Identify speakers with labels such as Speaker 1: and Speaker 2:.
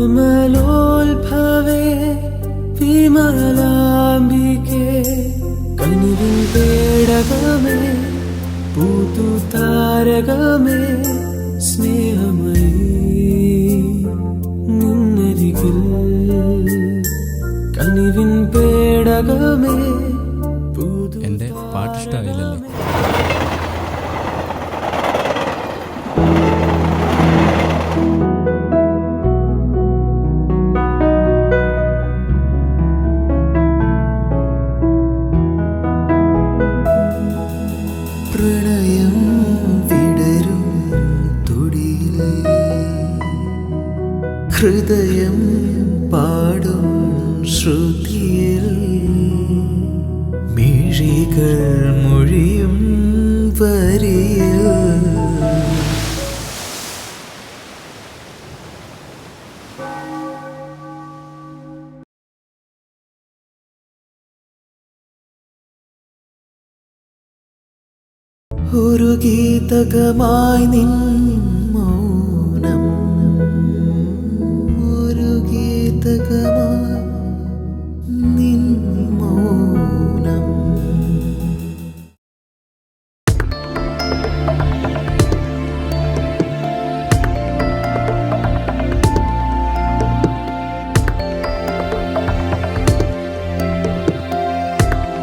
Speaker 1: കോമലോത്ഭവേ വിമലാംബികേ കനിവിൻ പേടകമേ പൂത്തു താരകമേ സ്നേഹമയീ നിന്നരികിൽ കനിവിൻ പേടകമേ.
Speaker 2: എന്റെ പാട്ടിഷ്ടമായില്ലല്ലേ?
Speaker 1: പ്രണയം വിടരും തുടിയിൽ ഹൃദയം പാടും ശ്രുതിയിൽ മിഴികൾ മൊഴിയും വരിയിൽ ഒരു ഗീതകമായി നിൻ